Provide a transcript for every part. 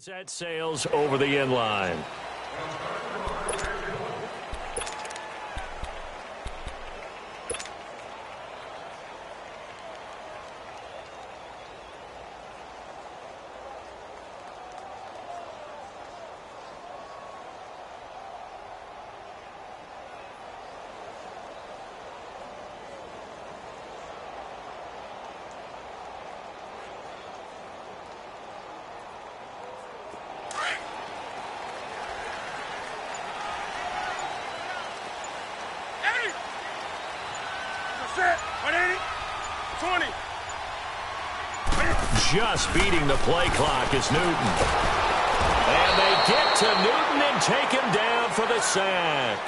That sails over the end line. Just beating the play clock is Newton. And they get to Newton and take him down for the sack.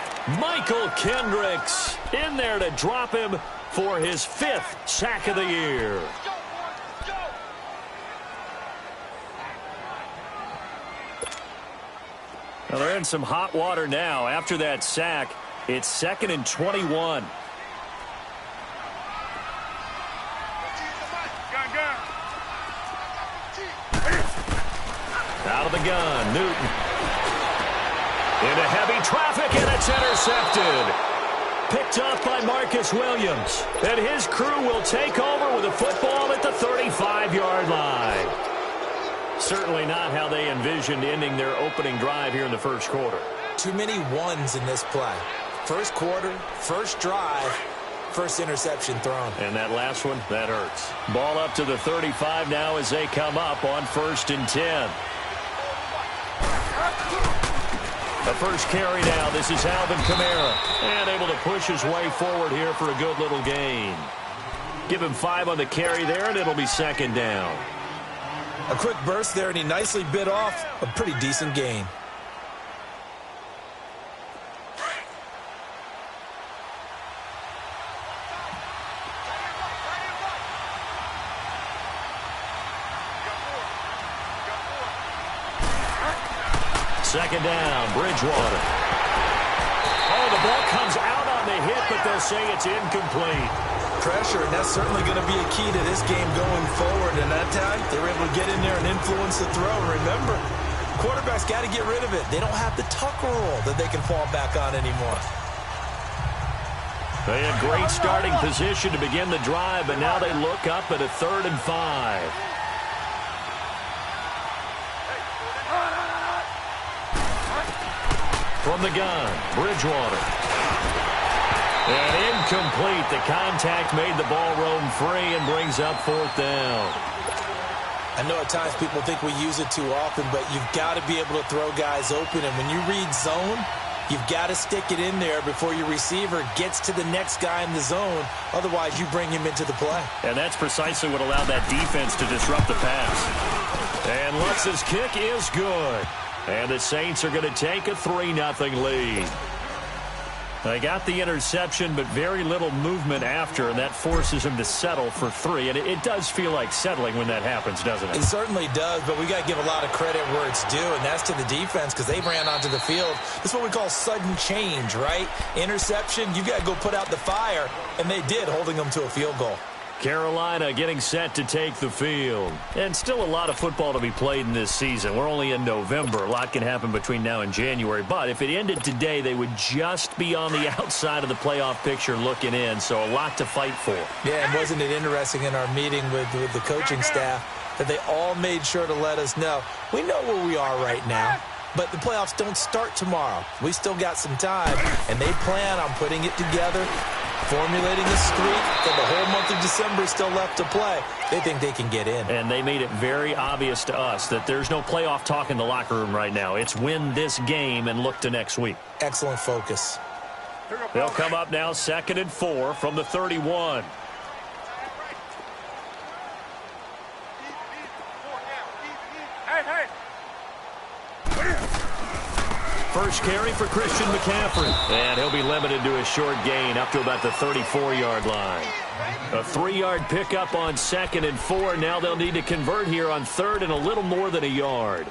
Michael Kendricks in there to drop him for his 5th sack of the year. Well, they're in some hot water now. After that sack, it's 2nd and 21. Out of the gun, Newton. Into heavy traffic, and it's intercepted. Picked up by Marcus Williams. And his crew will take over with a football at the 35-yard line. Certainly not how they envisioned ending their opening drive here in the first quarter. Too many ones in this play. First quarter, first drive, first interception thrown. And that last one, that hurts. Ball up to the 35 now as they come up on 1st and 10. The first carry now. This is Alvin Kamara. And able to push his way forward here for a good little gain. Give him 5 on the carry there, and it'll be 2nd down. A quick burst there, and he nicely bit off a pretty decent gain. Second down, Bridgewater. Oh, the ball comes out on the hit, but they'll say it's incomplete. Pressure, and that's certainly going to be a key to this game going forward. And that time, they were able to get in there and influence the throw. And remember, quarterbacks got to get rid of it. They don't have the tuck rule that they can fall back on anymore. They had great starting position to begin the drive, but now they look up at a 3rd and 5. From the gun, Bridgewater. And incomplete. The contact made the ball roam free and brings up 4th down. I know at times people think we use it too often, but you've got to be able to throw guys open. And when you read zone, you've got to stick it in there before your receiver gets to the next guy in the zone. Otherwise, you bring him into the play. And that's precisely what allowed that defense to disrupt the pass. And Lutz's kick is good. And the Saints are going to take a 3-0 lead. They got the interception, but very little movement after, and that forces them to settle for 3. And it does feel like settling when that happens, doesn't it? It certainly does, but we got to give a lot of credit where it's due, and that's to the defense because they ran onto the field. This is what we call sudden change, right? Interception, you got to go put out the fire, and they did, holding them to a field goal. Carolina getting set to take the field. And still a lot of football to be played in this season. We're only in November. A lot can happen between now and January. But if it ended today, they would just be on the outside of the playoff picture looking in. So a lot to fight for. Yeah, and wasn't it interesting in our meeting with the coaching staff that they all made sure to let us know, we know where we are right now, but the playoffs don't start tomorrow. We still got some time, and they plan on putting it together, formulating a streak, and the whole month of December is still left to play. They think they can get in. And they made it very obvious to us that there's no playoff talk in the locker room right now. It's win this game and look to next week. Excellent focus. They'll come up now 2nd and 4 from the 31. First carry for Christian McCaffrey. And he'll be limited to a short gain up to about the 34-yard line. A 3-yard pickup on 2nd and 4. Now they'll need to convert here on 3rd and a little more than a yard.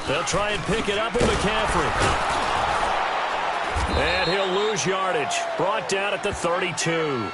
They'll try and pick it up with McCaffrey. And he'll lose yardage. Brought down at the 32.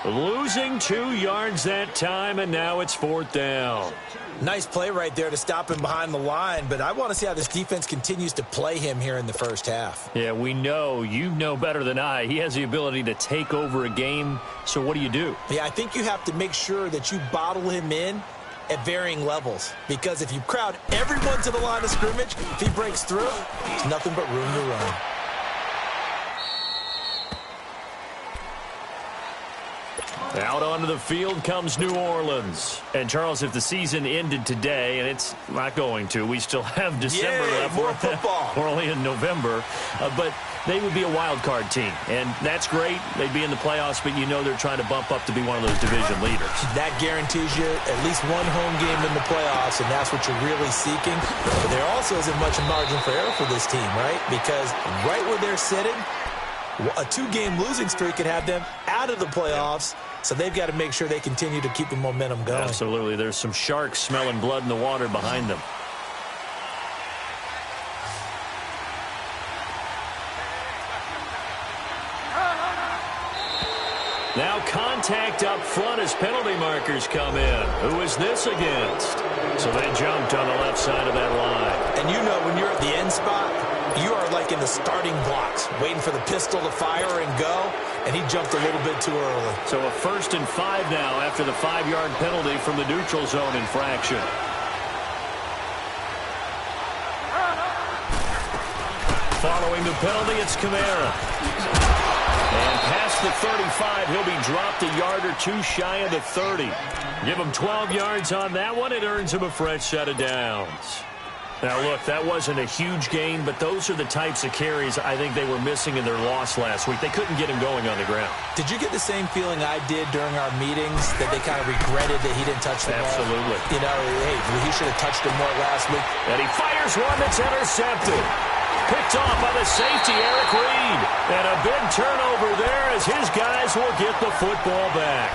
Losing 2 yards that time, and now it's 4th down. Nice play right there to stop him behind the line, but I want to see how this defense continues to play him here in the first half. Yeah, we know. You know better than I. He has the ability to take over a game, so what do? Yeah, I think you have to make sure that you bottle him in at varying levels, because if you crowd everyone to the line of scrimmage, if he breaks through, there's nothing but room to run. Out onto the field comes New Orleans. And, Charles, if the season ended today, and it's not going to, we still have December left. More football. We're only in November. But they would be a wild card team. And that's great. They'd be in the playoffs, but you know they're trying to bump up to be one of those division leaders. That guarantees you at least one home game in the playoffs, and that's what you're really seeking. But there also isn't much margin for error for this team, right? Because right where they're sitting, a 2-game losing streak could have them out of the playoffs. So they've got to make sure they continue to keep the momentum going. Absolutely. There's some sharks smelling blood in the water behind them. Now contact up front as penalty markers come in. Who is this against? So they jumped on the left side of that line. And you know when you're at the end spot, you are like in the starting blocks, waiting for the pistol to fire and go, and he jumped a little bit too early. So a 1st and 5 now after the 5-yard penalty from the neutral zone infraction. Following the penalty, it's Kamara. And past the 35, he'll be dropped a yard or 2 shy of the 30. Give him 12 yards on that one. It earns him a fresh set of downs. Now, look, that wasn't a huge gain, but those are the types of carries I think they were missing in their loss last week. They couldn't get him going on the ground. Did you get the same feeling I did during our meetings, that they kind of regretted that he didn't touch the ball? Absolutely. You know, hey, he should have touched him more last week. And he fires one that's intercepted. Picked off by the safety, Eric Reed. And a big turnover there as his guys will get the football back.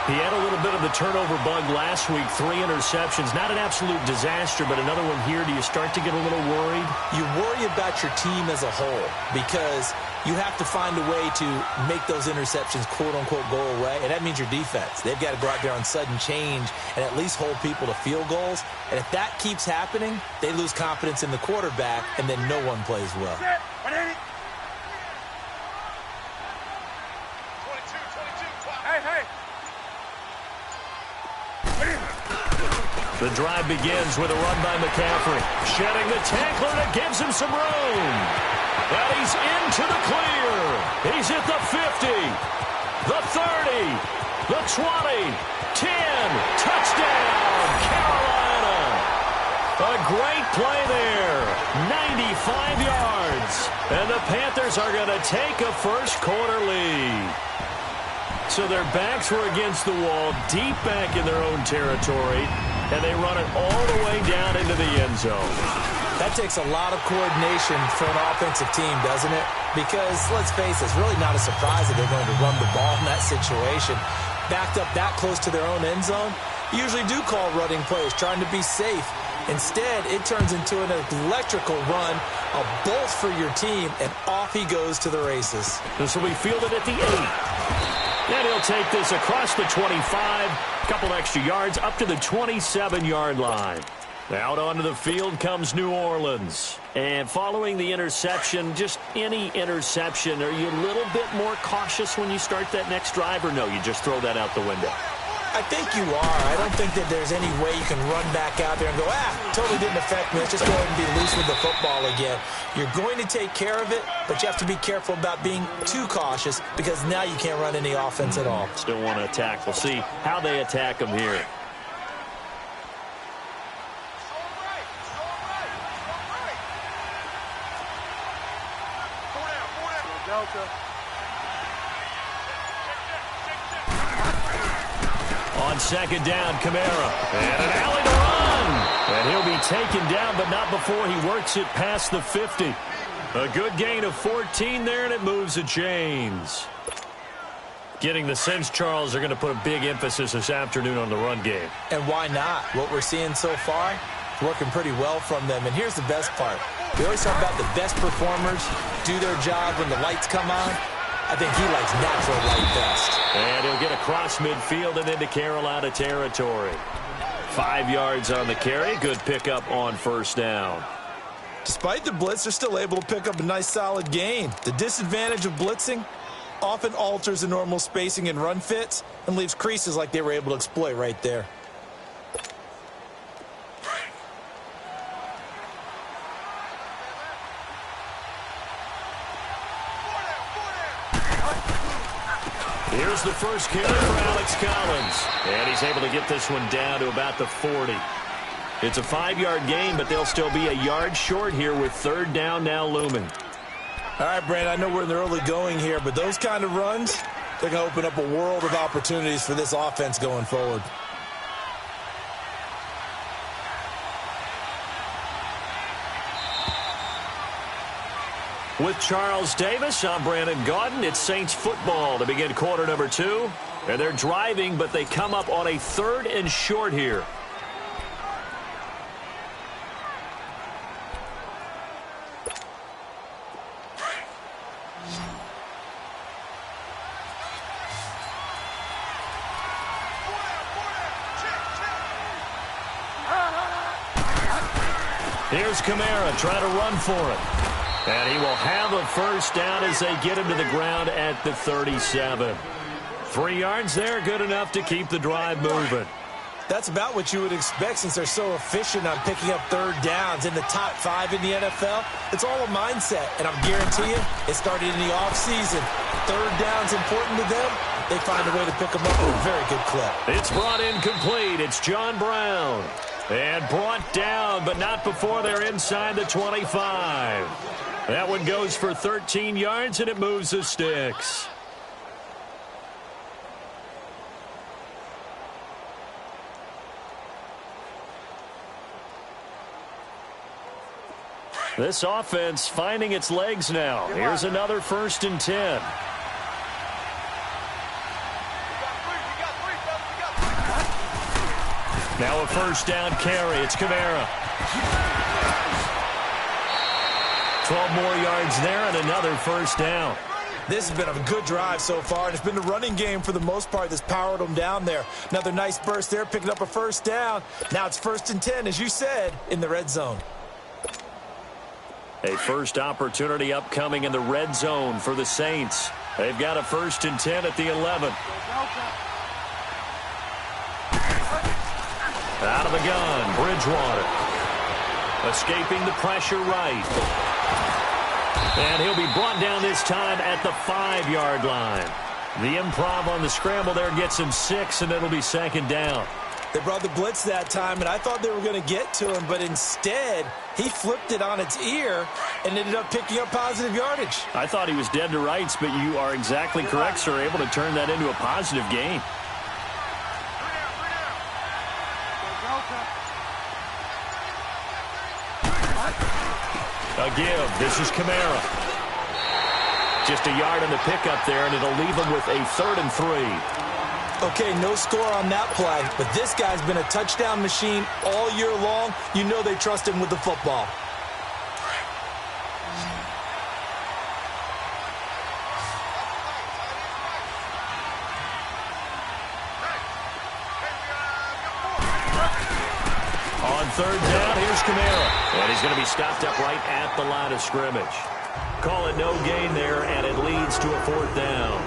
He had a little bit of the turnover bug last week, 3 interceptions. Not an absolute disaster, but another one here. Do you start to get a little worried? You worry about your team as a whole because you have to find a way to make those interceptions, quote-unquote, go away, and that means your defense. They've got to go out there on sudden change and at least hold people to field goals. And if that keeps happening, they lose confidence in the quarterback, and then no one plays well. The drive begins with a run by McCaffrey. Shedding the tackler that gives him some room. And he's into the clear. He's at the 50, the 30, the 20, 10. Touchdown, Carolina. A great play there. 95 yards. And the Panthers are going to take a first-quarter lead. So their backs were against the wall, deep back in their own territory, and they run it all the way down into the end zone. That takes a lot of coordination for an offensive team, doesn't it? Because, let's face it, it's really not a surprise that they're going to run the ball in that situation. Backed up that close to their own end zone, you usually do call running plays, trying to be safe. Instead, it turns into an electrical run, a bolt for your team, and off he goes to the races. This will be fielded at the 8. And he'll take this across the 25, a couple extra yards, up to the 27-yard line. Out onto the field comes New Orleans. And following the interception, just any interception, are you a little bit more cautious when you start that next drive, or no, you just throw that out the window? I think you are. I don't think that there's any way you can run back out there and go, totally didn't affect me. Let's just go ahead and be loose with the football again. You're going to take care of it, but you have to be careful about being too cautious because now you can't run any offense at all. Still want to attack. We'll see how they attack them here. On second down, Kamara. And an alley to run. And he'll be taken down, but not before he works it past the 50. A good gain of 14 there, and it moves the chains. Getting the sense, Charles, they're going to put a big emphasis this afternoon on the run game. And why not? What we're seeing so far, it's working pretty well from them. And here's the best part. We always talk about the best performers do their job when the lights come on. I think he likes natural light best. And he'll get across midfield and into Carolina territory. 5 yards on the carry. Good pickup on first down. Despite the blitz, they're still able to pick up a nice solid gain. The disadvantage of blitzing often alters the normal spacing and run fits and leaves creases like they were able to exploit right there. Here's the first carry for Alex Collins. And he's able to get this one down to about the 40. It's a 5-yard gain, but they'll still be a yard short here with third down now looming. All right, Brand, I know we're in the early going here, but those kind of runs, they're going to open up a world of opportunities for this offense going forward. With Charles Davis, I'm Brandon Gaudin. It's Saints football to begin quarter number 2. And they're driving, but they come up on a 3rd and short here. Here's Kamara trying to run for it. And he will have a first down as they get him to the ground at the 37. 3 yards there, good enough to keep the drive moving. That's about what you would expect since they're so efficient on picking up third downs in the top 5 in the NFL. It's all a mindset, and I'm guaranteeing you it started in the offseason. Third down's important to them. They find a way to pick them up with a very good clip. It's brought in complete. It's John Brown. And brought down, but not before they're inside the 25. That one goes for 13 yards, and it moves the sticks. This offense finding its legs now. Here's another 1st and 10. Now a first down carry. It's Kamara. 12 more yards there and another first down. This has been a good drive so far, and it's been the running game for the most part that's powered them down there. Another nice burst there, picking up a first down. Now it's 1st and 10, as you said, in the red zone. A first opportunity upcoming in the red zone for the Saints. They've got a 1st and 10 at the 11. Out of the gun, Bridgewater. Escaping the pressure right. And he'll be brought down this time at the 5-yard line. The improv on the scramble there gets him 6, and it'll be 2nd down. They brought the blitz that time, and I thought they were going to get to him, but instead he flipped it on its ear and ended up picking up positive yardage. I thought he was dead to rights, but you are exactly correct, sir. Able to turn that into a positive gain. A give. This is Kamara. Just a yard on the pickup there, and it'll leave him with a 3rd and 3. Okay, no score on that play, but this guy's been a touchdown machine all year long. You know they trust him with the football. On 3rd down, here's Kamara. And he's going to be stopped up right at the line of scrimmage. Call it no gain there, and it leads to a 4th down.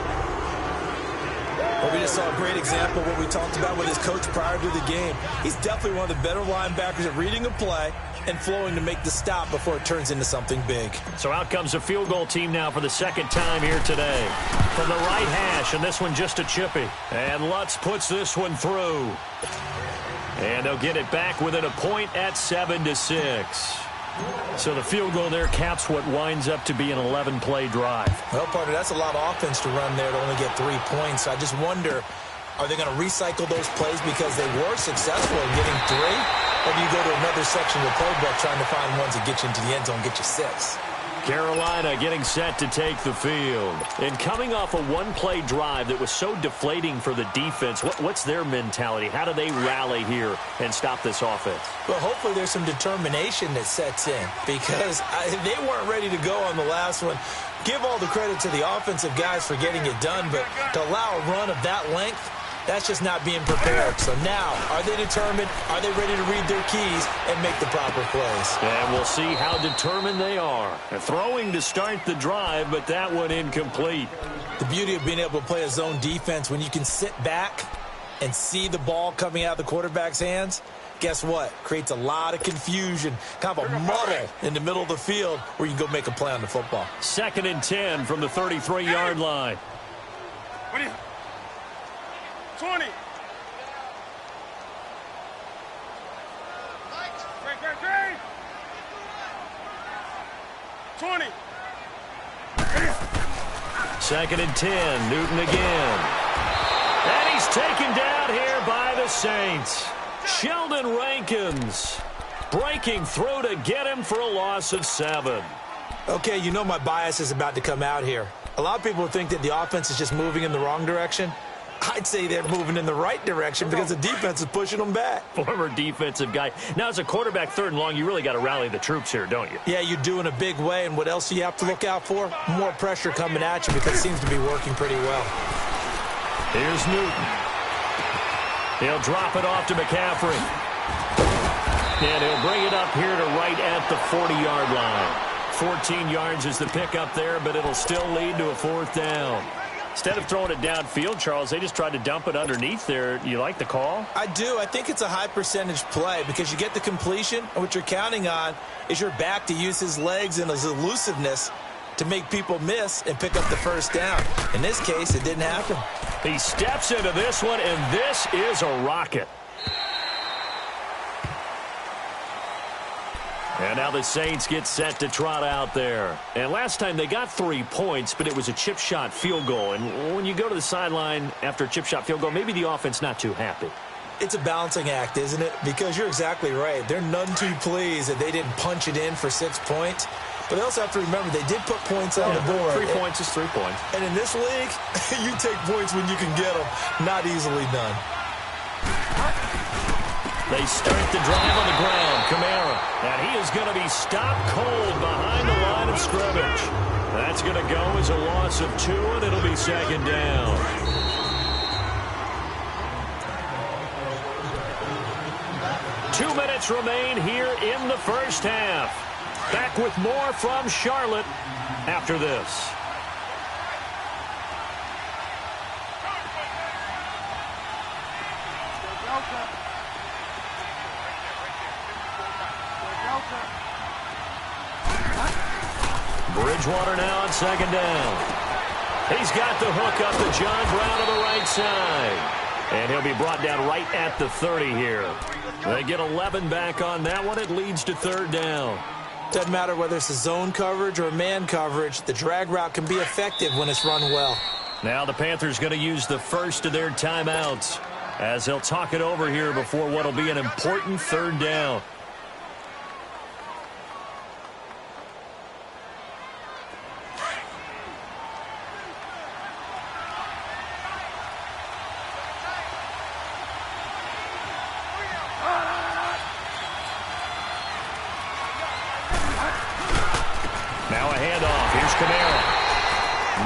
Well, we just saw a great example of what we talked about with his coach prior to the game. He's definitely one of the better linebackers at reading a play and flowing to make the stop before it turns into something big. So out comes a field goal team now for the 2nd time here today. From the right hash, and this one just a chippy. And Lutz puts this one through. And they'll get it back within a point at 7-6. So the field goal there caps what winds up to be an 11-play drive. Well, partner, that's a lot of offense to run there to only get 3 points. I just wonder, are they going to recycle those plays because they were successful in getting 3? Or do you go to another section of the playbook trying to find ones that get you into the end zone, get you 6? Carolina getting set to take the field. And coming off a one-play drive that was so deflating for the defense, what's their mentality? How do they rally here and stop this offense? Well, hopefully there's some determination that sets in because they weren't ready to go on the last one. Give all the credit to the offensive guys for getting it done, but to allow a run of that length, that's just not being prepared. So now, are they determined? Are they ready to read their keys and make the proper plays? And we'll see how determined they are. They're throwing to start the drive, but that one incomplete. The beauty of being able to play a zone defense when you can sit back and see the ball coming out of the quarterback's hands, guess what? Creates a lot of confusion, kind of a muddle in the middle of the field where you can go make a play on the football. 2nd and 10 from the 33-yard line. 20. 20. 2nd and 10, Newton again. And he's taken down here by the Saints. Sheldon Rankins breaking through to get him for a loss of 7. Okay, you know my bias is about to come out here. A lot of people think that the offense is just moving in the wrong direction. I'd say they're moving in the right direction because the defense is pushing them back. Former defensive guy. Now, as a quarterback 3rd and long, you really got to rally the troops here, don't you? Yeah, you do in a big way. And what else do you have to look out for? More pressure coming at you because it seems to be working pretty well. Here's Newton. He'll drop it off to McCaffrey. And he'll bring it up here to right at the 40-yard line. 14 yards is the pickup there, but it'll still lead to a 4th down. Instead of throwing it downfield, Charles, they just tried to dump it underneath there. You like the call? I do. I think it's a high-percentage play because you get the completion, and what you're counting on is your back to use his legs and his elusiveness to make people miss and pick up the 1st down. In this case, it didn't happen. He steps into this one, and this is a rocket. And now the Saints get set to trot out there. And last time they got 3 points, but it was a chip shot field goal. And when you go to the sideline after a chip shot field goal, maybe the offense not too happy. It's a balancing act, isn't it? Because you're exactly right. They're none too pleased that they didn't punch it in for 6 points. But they also have to remember they did put points on the board. 3 points is 3 points. And in this league, you take points when you can get them. Not easily done. They start the drive on the ground. Kamara. And he is going to be stopped cold behind the line of scrimmage. That's going to go as a loss of 2, and it'll be 2nd down. Two minutes remain here in the 1st half. Back with more from Charlotte after this. Bridgewater now on 2nd down. He's got the hook up to John Brown on the right side. And he'll be brought down right at the 30 here. They get 11 back on that one. It leads to 3rd down. Doesn't matter whether it's a zone coverage or a man coverage. The drag route can be effective when it's run well. Now the Panthers going to use the first of their timeouts as they'll talk it over here before what will be an important 3rd down. Now a handoff. Here's Kamara.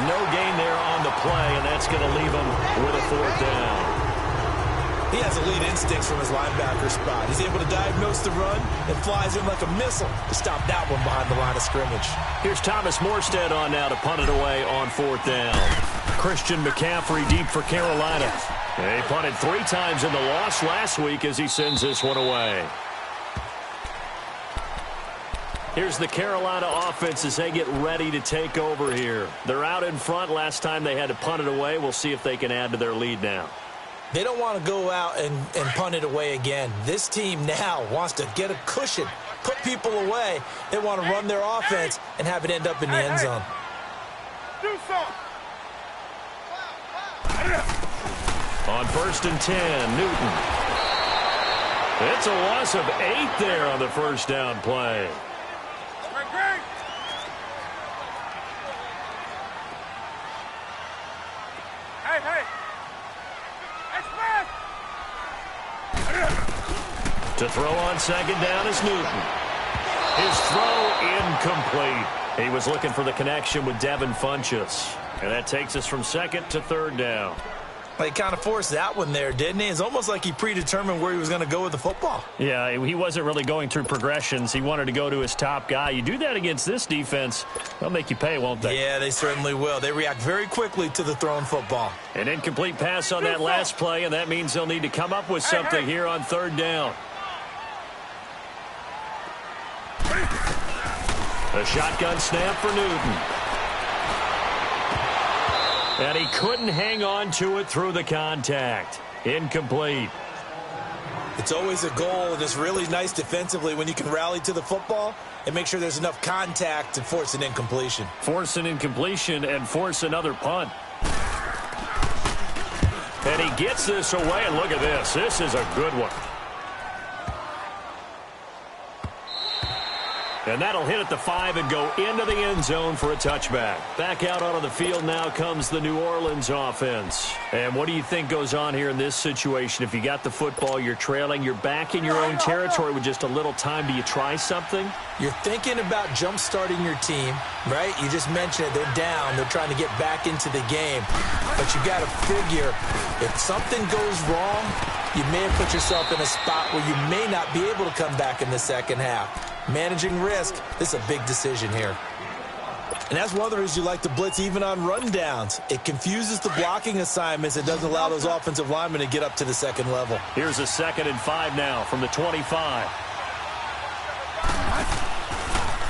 No gain there on the play, and that's going to leave him with a 4th down. He has elite instincts from his linebacker spot. He's able to diagnose the run and flies in like a missile to stop that one behind the line of scrimmage. Here's Thomas Morstead on now to punt it away on 4th down. Christian McCaffrey deep for Carolina. They punted 3 times in the loss last week as he sends this one away. Here's the Carolina offense as they get ready to take over here. They're out in front. Last time they had to punt it away. We'll see if they can add to their lead now. They don't want to go out and punt it away again. This team now wants to get a cushion, put people away. They want to run their offense and have it end up in the end zone. Do something. On 1st and 10, Newton. It's a loss of 8 there on the 1st down play. To throw on second down is Newton. His throw incomplete. He was looking for the connection with Devin Funchess. And that takes us from second to third down. He kind of forced that one there, didn't he? It's almost like he predetermined where he was going to go with the football. Yeah, he wasn't really going through progressions. He wanted to go to his top guy. You do that against this defense, they'll make you pay, won't they? Yeah, they certainly will. They react very quickly to the thrown football. An incomplete pass on that last play, and that means they'll need to come up with something here on third down. A shotgun snap for Newton. And he couldn't hang on to it through the contact. Incomplete. It's always a goal, and it's really nice defensively when you can rally to the football and make sure there's enough contact to force an incompletion. Force an incompletion and force another punt. And he gets this away, and look at this. This is a good one. And that'll hit at the 5 and go into the end zone for a touchback. Back out onto the field now comes the New Orleans offense. And what do you think goes on here in this situation? If you got the football, you're trailing, you're back in your own territory with just a little time. Do you try something? You're thinking about jump-starting your team, right? You just mentioned it. They're down. They're trying to get back into the game. But you got to figure, if something goes wrong, you may have put yourself in a spot where you may not be able to come back in the second half. Managing risk, this is a big decision here. And that's one of the reasons you like to blitz even on rundowns. It confuses the blocking assignments. It doesn't allow those offensive linemen to get up to the second level. Here's a 2nd and 5 now from the 25.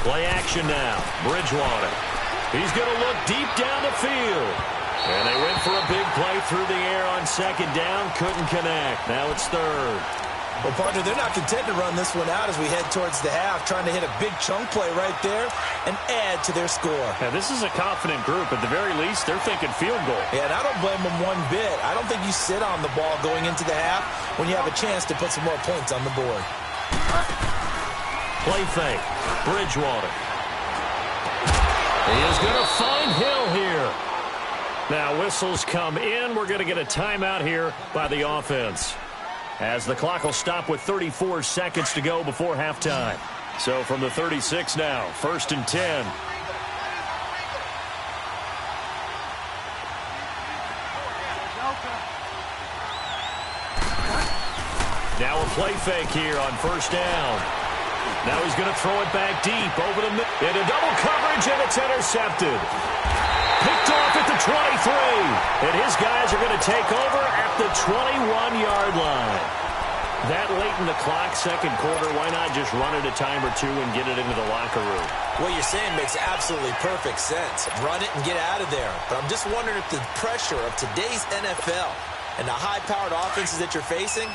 Play action now. Bridgewater. He's going to look deep down the field. And they went for a big play through the air on second down. Couldn't connect. Now it's third. Well, partner, they're not content to run this one out as we head towards the half, trying to hit a big chunk play right there and add to their score. Now, this is a confident group. At the very least, they're thinking field goal. Yeah, and I don't blame them one bit. I don't think you sit on the ball going into the half when you have a chance to put some more points on the board. Play fake. Bridgewater. He is going to find Hill here. Now, whistles come in. We're going to get a timeout here by the offense, as the clock will stop with 34 seconds to go before halftime. So from the 36 now, 1st and 10. Now a play fake here on 1st down. Now he's going to throw it back deep over the middle. Into double coverage, and it's intercepted. Picked off at the 23. And his guys are going to take over at the 21-yard line. That late in the clock, second quarter, why not just run it a time or two and get it into the locker room? What you're saying makes absolutely perfect sense. Run it and get out of there. But I'm just wondering if the pressure of today's NFL and the high-powered offenses that you're facing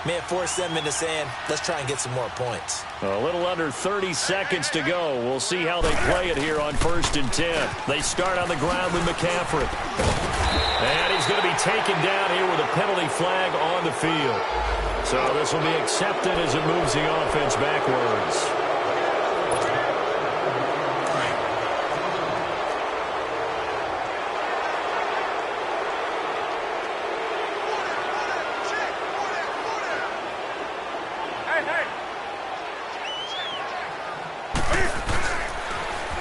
may have forced them into saying, let's try and get some more points. A little under 30 seconds to go. We'll see how they play it here on 1st and 10. They start on the ground with McCaffrey. And he's going to be taken down here with a penalty flag on the field. So this will be accepted as it moves the offense backwards.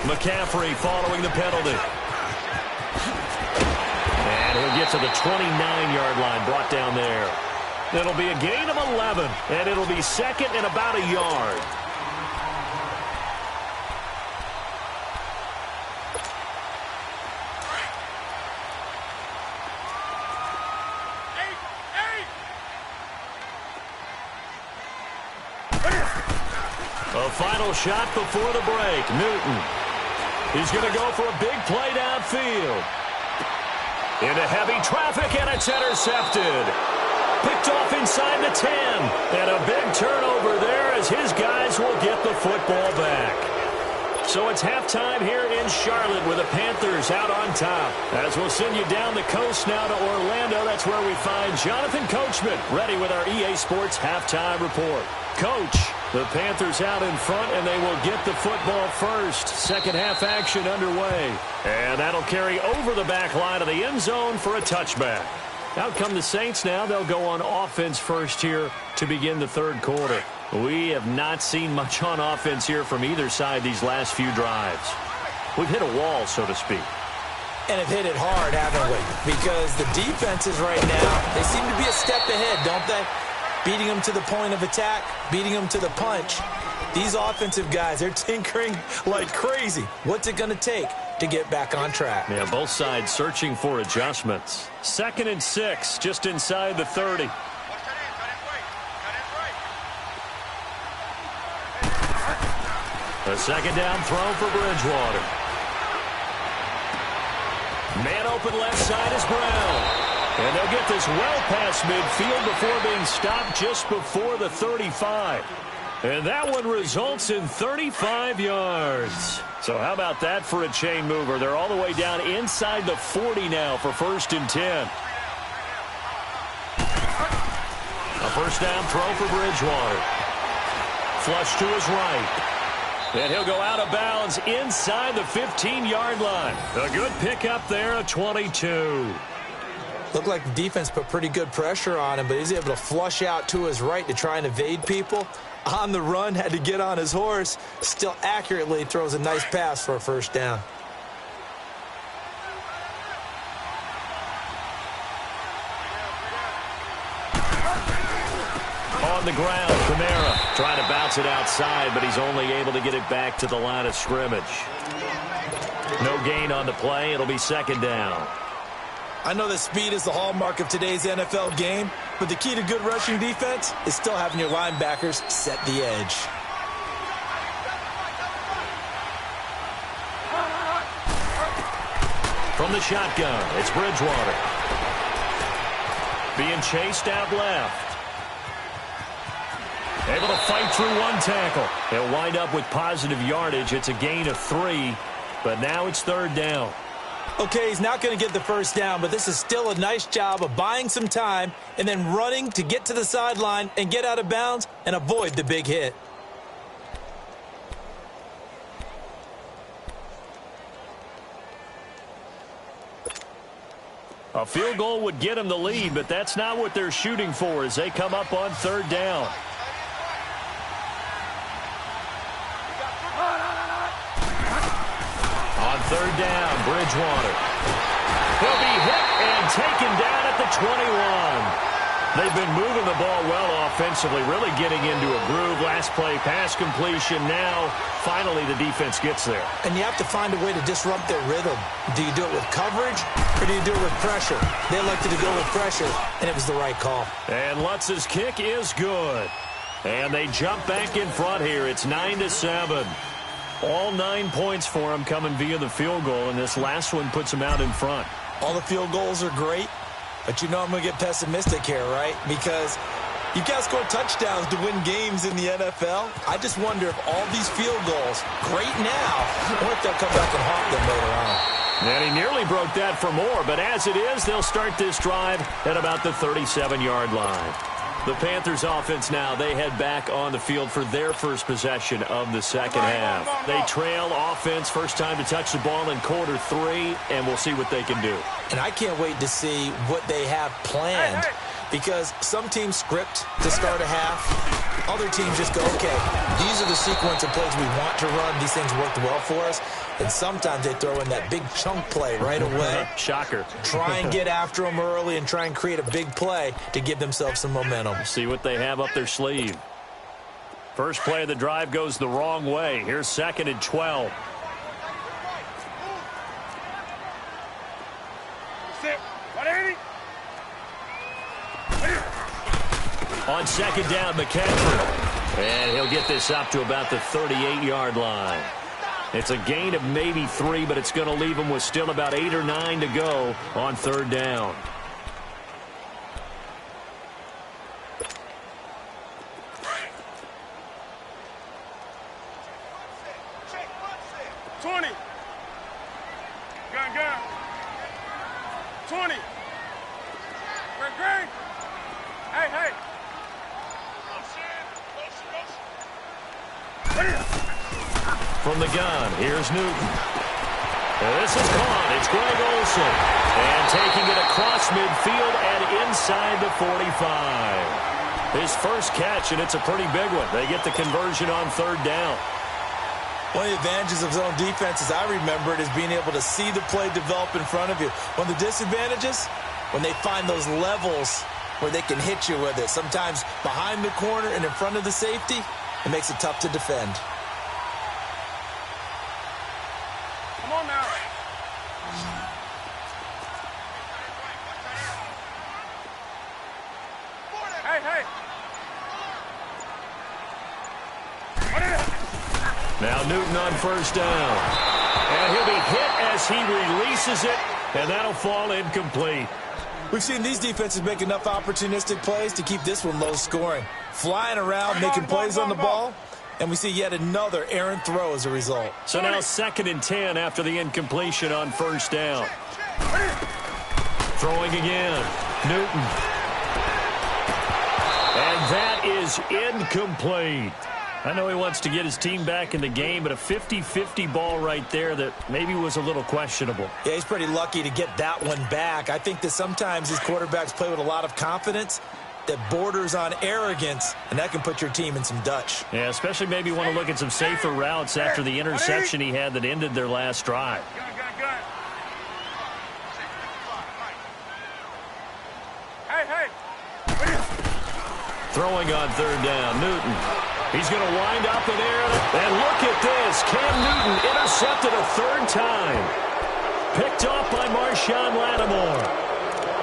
McCaffrey following the penalty. And he'll get to the 29-yard line, brought down there. It'll be a gain of 11, and it'll be 2nd and about a yard. A final shot before the break. Newton. He's going to go for a big play downfield. Into heavy traffic, and it's intercepted. Picked off inside the 10. And a big turnover there as his guys will get the football back. So it's halftime here in Charlotte with the Panthers out on top. As we'll send you down the coast now to Orlando, that's where we find Jonathan Coachman ready with our EA Sports halftime report. Coach, the Panthers out in front, and they will get the football first. Second half action underway. And that'll carry over the back line of the end zone for a touchback. Out come the Saints now. They'll go on offense first here to begin the third quarter. We have not seen much on offense here from either side these last few drives. We've hit a wall, so to speak. And have hit it hard, haven't we? Because the defenses right now, they seem to be a step ahead, don't they? Beating them to the point of attack, beating them to the punch. These offensive guys, they're tinkering like crazy. What's it going to take to get back on track? Yeah, both sides searching for adjustments. 2nd and 6, just inside the 30. A second down throw for Bridgewater. Man open left side is Brown. And they'll get this well past midfield before being stopped just before the 35. And that one results in 35 yards. So how about that for a chain mover? They're all the way down inside the 40 now for 1st and 10. A first down throw for Bridgewater. Flush to his right. And he'll go out of bounds inside the 15-yard line. A good pickup there at 22. Looked like the defense put pretty good pressure on him, but he's able to flush out to his right to try and evade people. On the run, had to get on his horse. Still accurately throws a nice pass for a first down. On the ground, Kamara trying to bounce it outside, but he's only able to get it back to the line of scrimmage. No gain on the play. It'll be 2nd down. I know that speed is the hallmark of today's NFL game, but the key to good rushing defense is still having your linebackers set the edge. From the shotgun, it's Bridgewater. Being chased out left. Able to fight through one tackle. He'll wind up with positive yardage. It's a gain of 3, but now it's 3rd down. Okay, he's not going to get the first down, but this is still a nice job of buying some time and then running to get to the sideline and get out of bounds and avoid the big hit. A field goal would get him the lead, but that's not what they're shooting for as they come up on 3rd down. On 3rd down, Bridgewater. He'll be hit and taken down at the 21. They've been moving the ball well offensively, really getting into a groove. Last play, pass completion. Now, finally, the defense gets there. And you have to find a way to disrupt their rhythm. Do you do it with coverage or do you do it with pressure? They elected to go with pressure, and it was the right call. And Lutz's kick is good. And they jump back in front here. It's 9-7. All 9 points for them coming via the field goal, and this last one puts them out in front. All the field goals are great, but you know I'm going to get pessimistic here, right? Because you got to score touchdowns to win games in the NFL. I just wonder if all these field goals, great now, or if they'll come back and haunt them later on. And he nearly broke that for more, but as it is, they'll start this drive at about the 37-yard line. The Panthers offense now, they head back on the field for their first possession of the second half. They trail offense, first time to touch the ball in quarter 3, and we'll see what they can do. And I can't wait to see what they have planned, because some teams script to start a half. Other teams just go, okay, these are the sequence of plays we want to run. These things worked well for us. And sometimes they throw in that big chunk play right away. Shocker. Try and get after them early and try and create a big play to give themselves some momentum. See what they have up their sleeve. First play of the drive goes the wrong way. Here's 2nd and 12. On 2nd down, McCaffrey. And he'll get this up to about the 38-yard line. It's a gain of maybe 3, but it's going to leave him with still about 8 or 9 to go on 3rd down. Gun. 20. Greg. Hey. From the gun, here's Newton. And this is caught. It's Greg Olsen. And taking it across midfield and inside the 45. His first catch, and it's a pretty big one. They get the conversion on third down. One of the advantages of zone defense, as I remember it, is being able to see the play develop in front of you. One of the disadvantages, when they find those levels where they can hit you with it, sometimes behind the corner and in front of the safety, it makes it tough to defend. Come on now. Hey. Now Newton on first down. And he'll be hit as he releases it, and that'll fall incomplete. We've seen these defenses make enough opportunistic plays to keep this one low scoring. Flying around, making plays on the ball, and we see yet another errant throw as a result. So now 2nd and 10 after the incompletion on first down. Throwing again. Newton. And that is incomplete. I know he wants to get his team back in the game, but a 50-50 ball right there that maybe was a little questionable. Yeah, he's pretty lucky to get that one back. I think that sometimes these quarterbacks play with a lot of confidence that borders on arrogance, and that can put your team in some Dutch. Yeah, especially maybe want to look at some safer routes after the interception he had that ended their last drive. Good. Hey. Throwing on third down, Newton. He's going to wind up in air. And look at this. Cam Newton intercepted a third time. Picked off by Marshawn Lattimore.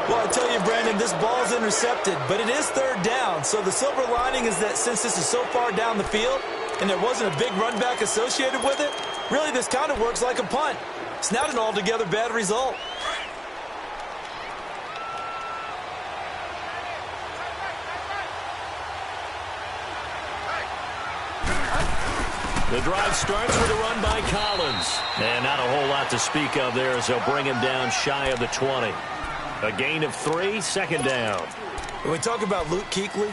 Well, I tell you, Brandon, this ball's intercepted, but it is third down. So the silver lining is that since this is so far down the field and there wasn't a big run back associated with it, really this kind of works like a punt. It's not an altogether bad result. The drive starts with a run by Collins. And not a whole lot to speak of there as they'll bring him down shy of the 20. A gain of 3, 2nd down. When we talk about Luke Kuechly,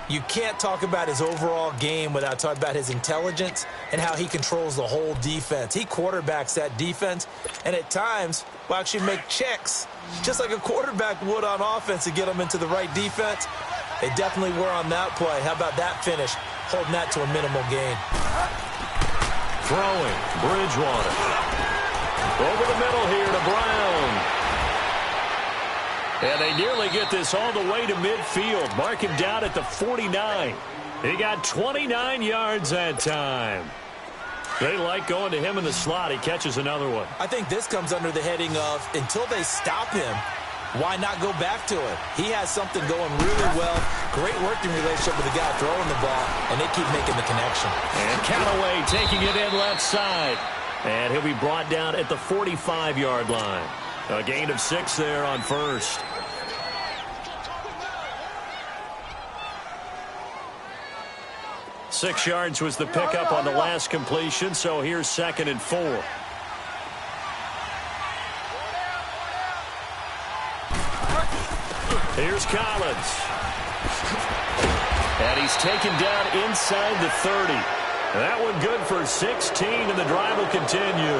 you can't talk about his overall game without talking about his intelligence and how he controls the whole defense. He quarterbacks that defense, and at times will actually make checks, just like a quarterback would on offense to get them into the right defense. They definitely were on that play. How about that finish? Holding that to a minimal gain. Throwing, Bridgewater. Over the middle here to Brown. And they nearly get this all the way to midfield. Mark him down at the 49. He got 29 yards that time. They like going to him in the slot. He catches another one. I think this comes under the heading of until they stop him, why not go back to it? He has something going really well. Great working relationship with the guy throwing the ball, and they keep making the connection. And Callaway taking it in left side. And he'll be brought down at the 45-yard line. A gain of 6 there on first. Six yards was the pickup on the last completion, so here's 2nd and 4. Here's Collins. And he's taken down inside the 30. That one good for 16, and the drive will continue.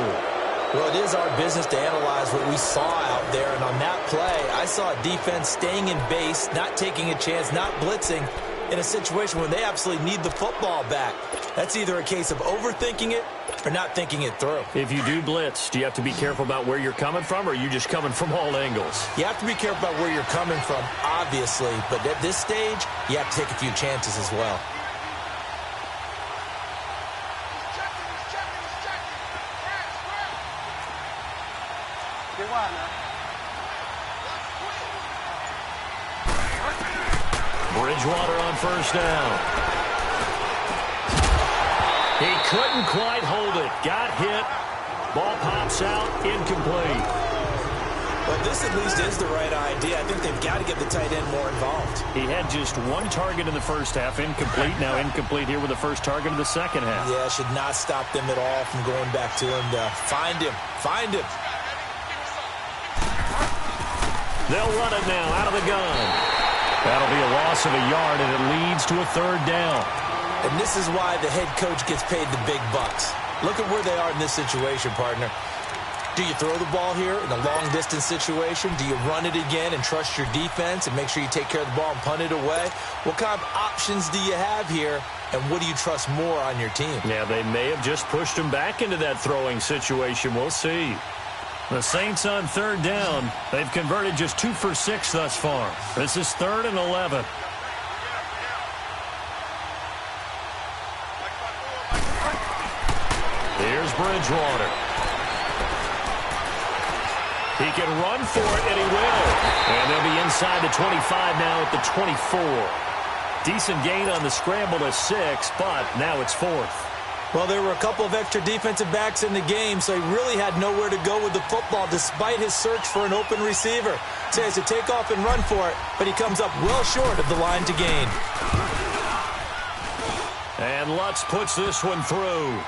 Well, it is our business to analyze what we saw out there, and on that play, I saw a defense staying in base, not taking a chance, not blitzing, in a situation where they absolutely need the football back. That's either a case of overthinking it or not thinking it through. If you do blitz, do you have to be careful about where you're coming from, or are you just coming from all angles? You have to be careful about where you're coming from, obviously, but at this stage, you have to take a few chances as well. Bridgewater on first down. He couldn't quite hold it. Got hit. Ball pops out. Incomplete. Well, this at least is the right idea. I think they've got to get the tight end more involved. He had just one target in the first half. Incomplete. Now incomplete here with the first target of the second half. Yeah, should not stop them at all from going back to him to find him. Find him. They'll run it now out of the gun. That'll be a loss of a yard, and it leads to a third down. And this is why the head coach gets paid the big bucks. Look at where they are in this situation, partner. Do you throw the ball here in a long-distance situation? Do you run it again and trust your defense and make sure you take care of the ball and punt it away? What kind of options do you have here, and what do you trust more on your team? Yeah, they may have just pushed him back into that throwing situation. We'll see. The Saints on third down. They've converted just 2 for 6 thus far. This is 3rd and 11. Here's Bridgewater. He can run for it, and he will. And they'll be inside the 25 now at the 24. Decent gain on the scramble to 6, but now it's 4th. Well, there were a couple of extra defensive backs in the game, so he really had nowhere to go with the football despite his search for an open receiver. So he has to take off and run for it, but he comes up well short of the line to gain. And Lutz puts this one through.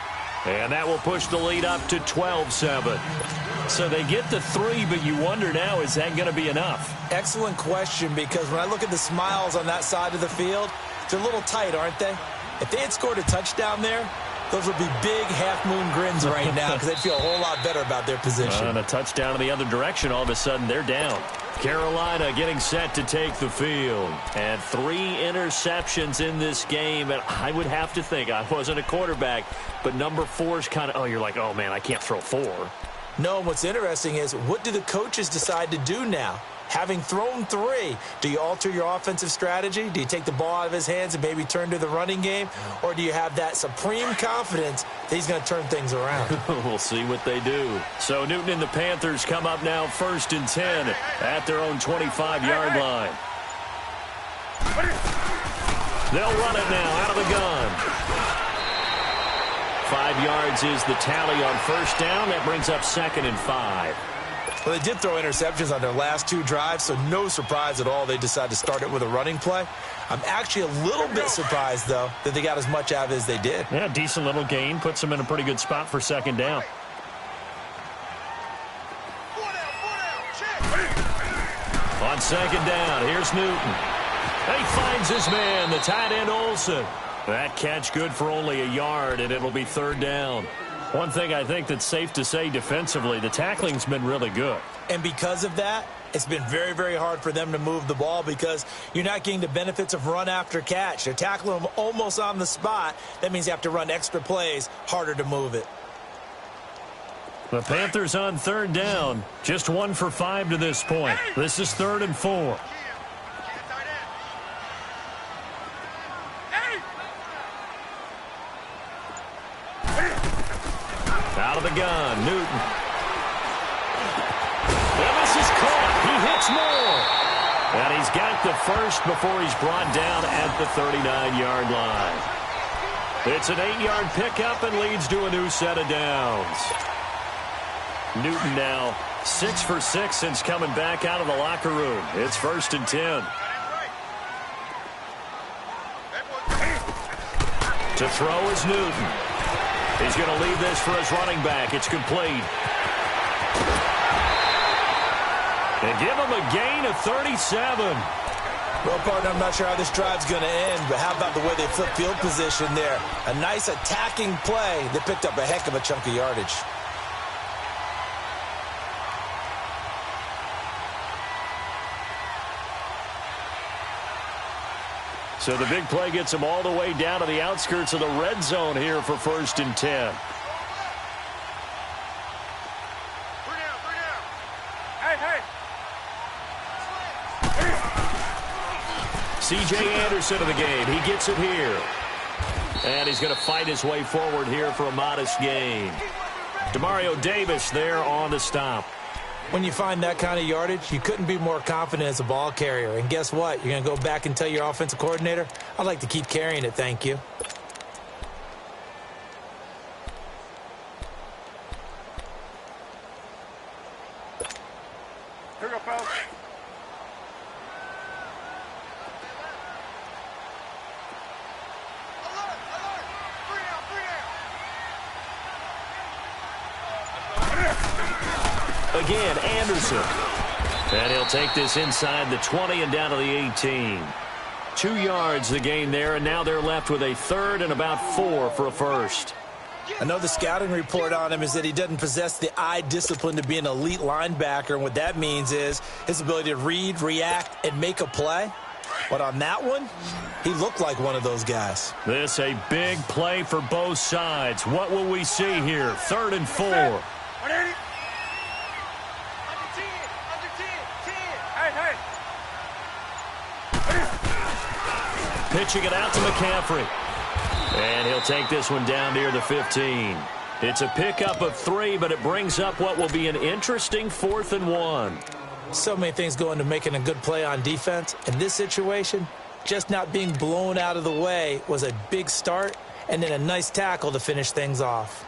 And that will push the lead up to 12-7. So they get the 3, but you wonder now, is that going to be enough? Excellent question, because when I look at the smiles on that side of the field, they're a little tight, aren't they? If they had scored a touchdown there, those would be big half-moon grins right now because they'd feel a whole lot better about their position. And a touchdown in the other direction, all of a sudden they're down. Carolina getting set to take the field. And 3 interceptions in this game. And I would have to think, I wasn't a quarterback, but number 4 is kind of, you're like, oh, man, I can't throw 4. No, what's interesting is, what do the coaches decide to do now? Having thrown 3, do you alter your offensive strategy? Do you take the ball out of his hands and maybe turn to the running game? Or do you have that supreme confidence that he's going to turn things around? We'll see what they do. So Newton and the Panthers come up now 1st and 10 at their own 25-yard line. They'll run it now out of the gun. 5 yards is the tally on 1st down. That brings up 2nd and 5. Well, they did throw interceptions on their last 2 drives, so no surprise at all they decided to start it with a running play. I'm actually a little bit surprised, though, that they got as much out of it as they did. Yeah, decent little gain. Puts them in a pretty good spot for 2nd down. On 2nd down, here's Newton. He finds his man, the tight end Olsen. That catch good for only a yard, and it'll be 3rd down. One thing I think that's safe to say defensively, the tackling's been really good. And because of that, it's been very, very hard for them to move the ball because you're not getting the benefits of run after catch. They're tackling them almost on the spot. That means you have to run extra plays, harder to move it. The Panthers on 3rd down, just 1 for 5 to this point. This is 3rd and 4. Out of the gun, Newton. And this is caught. He hits more. And he's got the first before he's brought down at the 39-yard line. It's an 8-yard pickup and leads to a new set of downs. Newton now 6 for 6 since coming back out of the locker room. It's 1st and 10. To throw is Newton. He's going to leave this for his running back. It's complete. And give him a gain of 37. Well, partner, I'm not sure how this drive's going to end, but how about the way they flip field position there? A nice attacking play that picked up a heck of a chunk of yardage. So the big play gets him all the way down to the outskirts of the red zone here for 1st and 10. C.J. Anderson of the game. He gets it here. And he's going to fight his way forward here for a modest gain. Demario Davis there on the stop. When you find that kind of yardage, you couldn't be more confident as a ball carrier. And guess what? You're going to go back and tell your offensive coordinator, I'd like to keep carrying it, thank you. Here we go, fellas. Again, Anderson. And he'll take this inside the 20 and down to the 18. 2 yards the gain there, and now they're left with a 3rd and about 4 for a first. I know the scouting report on him is that he doesn't possess the eye discipline to be an elite linebacker, and what that means is his ability to read, react, and make a play. But on that one, he looked like one of those guys. This a big play for both sides. What will we see here? 3rd and 4. Pitching it out to McCaffrey. And he'll take this one down near the 15. It's a pickup of 3, but it brings up what will be an interesting 4th and 1. So many things go into making a good play on defense. In this situation, just not being blown out of the way was a big start, and then a nice tackle to finish things off.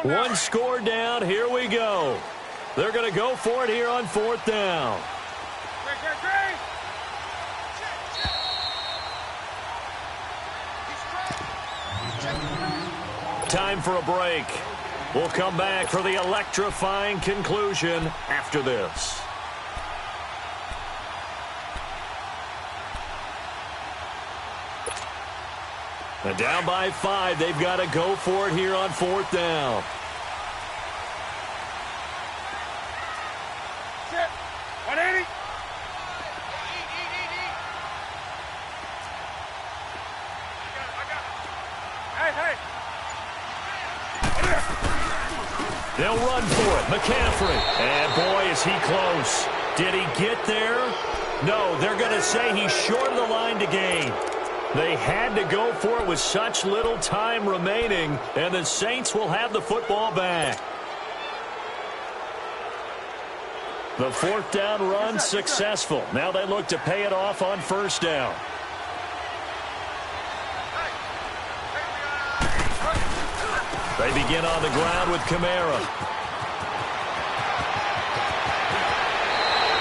One score down. Here we go. They're going to go for it here on 4th down. Time for a break. We'll come back for the electrifying conclusion after this. And down by 5, they've got to go for it here on 4th down. Sit. 180. Hey. They'll run for it. McCaffrey. And boy, is he close. Did he get there? No, they're going to say he's short of the line to gain. They had to go for it with such little time remaining, and the Saints will have the football back. The 4th down run successful. Now they look to pay it off on 1st down. They begin on the ground with Kamara.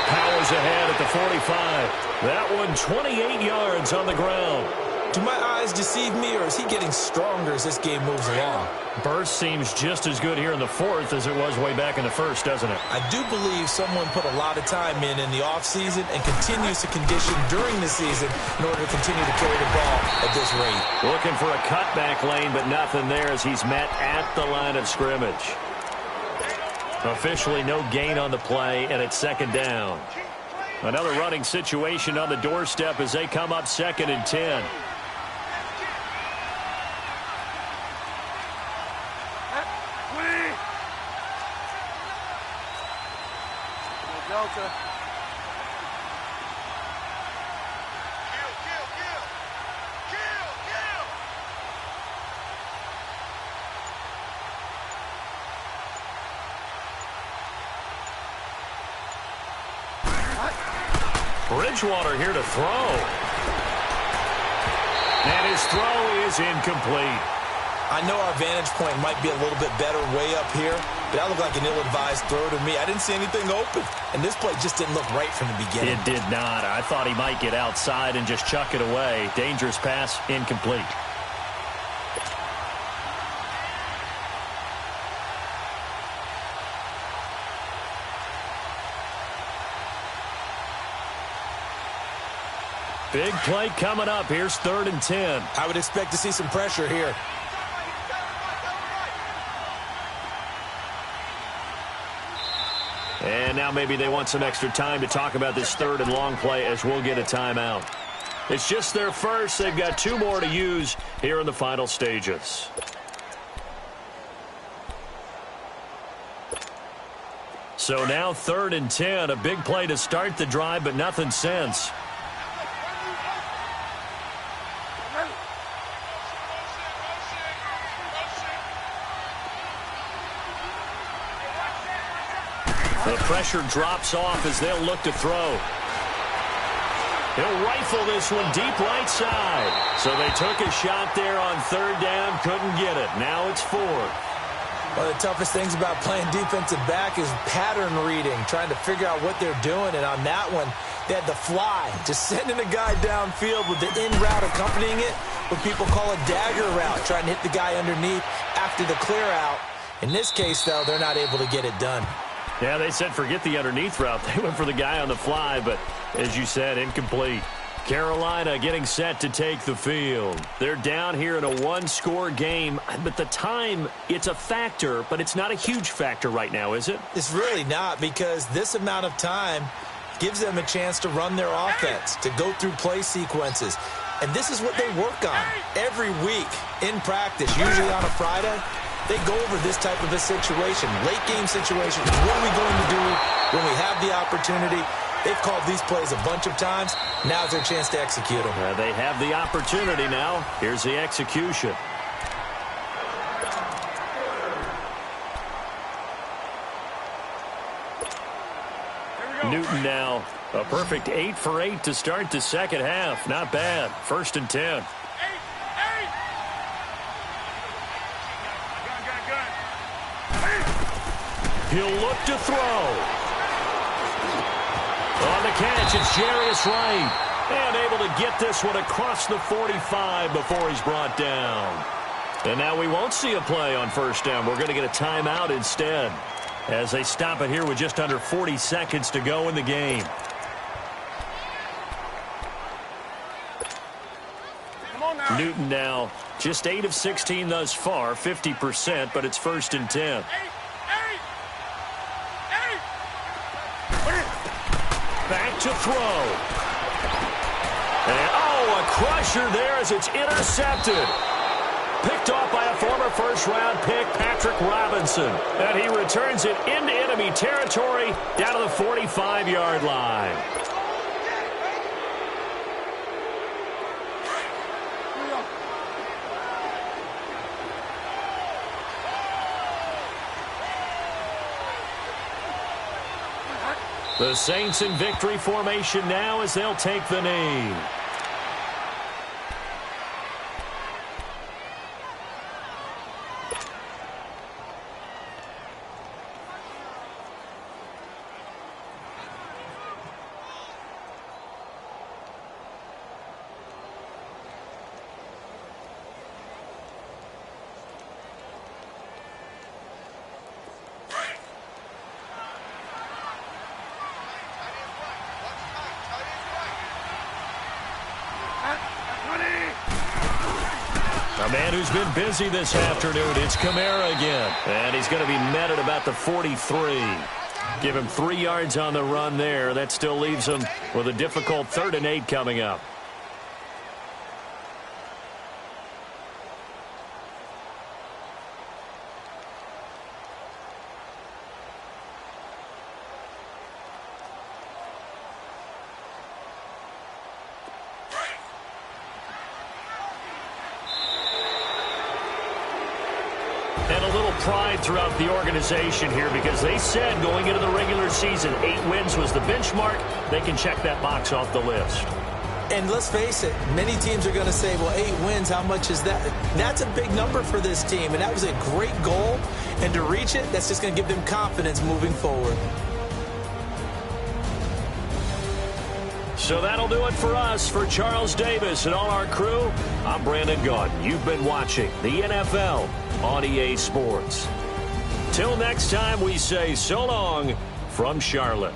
Powers ahead at the 45. That one 28 yards on the ground. Do my eyes deceive me, or is he getting stronger as this game moves along? Burst seems just as good here in the 4th as it was way back in the 1st, doesn't it? I do believe someone put a lot of time in the offseason and continues to condition during the season in order to continue to carry the ball at this rate. Looking for a cutback lane, but nothing there as he's met at the line of scrimmage. Officially no gain on the play, and it's 2nd down. Another running situation on the doorstep as they come up 2nd and 10. Delta. Bridgewater here to throw. And his throw is incomplete. I know our vantage point might be a little bit better way up here, but that looked like an ill-advised throw to me. I didn't see anything open, and this play just didn't look right from the beginning. It did not. I thought he might get outside and just chuck it away. Dangerous pass, incomplete. Big play coming up. Here's 3rd and 10. I would expect to see some pressure here. And now maybe they want some extra time to talk about this 3rd and long play as we'll get a timeout. It's just their first. They've got 2 more to use here in the final stages. So now 3rd and 10. A big play to start the drive, but nothing since. The pressure drops off as they'll look to throw. He'll rifle this one deep right side. So they took a shot there on 3rd down, couldn't get it. Now it's 4th. One of the toughest things about playing defensive back is pattern reading, trying to figure out what they're doing. And on that one, they had the fly, just sending a guy downfield with the in route accompanying it, what people call a dagger route, trying to hit the guy underneath after the clear out. In this case, though, they're not able to get it done. Yeah, they said forget the underneath route. They went for the guy on the fly, but as you said, incomplete. Carolina getting set to take the field. They're down here in a one-score game, but the time, it's a factor, but it's not a huge factor right now, is it? It's really not, because this amount of time gives them a chance to run their offense, to go through play sequences. And this is what they work on every week in practice, usually on a Friday. They go over this type of a situation, late-game situation. What are we going to do when we have the opportunity? They've called these plays a bunch of times. Now's their chance to execute them. They have the opportunity now. Here's the execution. Newton now a perfect 8 for 8 to start the second half. Not bad. 1st and 10. He'll look to throw. On the catch, it's Jarius Wright. And able to get this one across the 45 before he's brought down. And now we won't see a play on 1st down. We're going to get a timeout instead, as they stop it here with just under 40 seconds to go in the game. Come on now. Newton now just 8 of 16 thus far, 50%, but it's 1st and 10. Back to throw. And, a crusher there as it's intercepted. Picked off by a former first-round pick, Patrick Robinson. And he returns it into enemy territory down to the 45-yard line. The Saints in victory formation now as they'll take the knee. A man who's been busy this afternoon, it's Kamara again. And he's going to be met at about the 43. Give him 3 yards on the run there. That still leaves him with a difficult 3rd and 8 coming up. And a little pride throughout the organization here, because they said going into the regular season 8 wins was the benchmark. They can check that box off the list. And let's face it, many teams are going to say, well, 8 wins, how much is that? That's a big number for this team, and that was a great goal. And to reach it, that's just going to give them confidence moving forward. So that'll do it for us. For Charles Davis and all our crew, I'm Brandon Gaudin. You've been watching the NFL on EA Sports. Till next time, we say so long from Charlotte.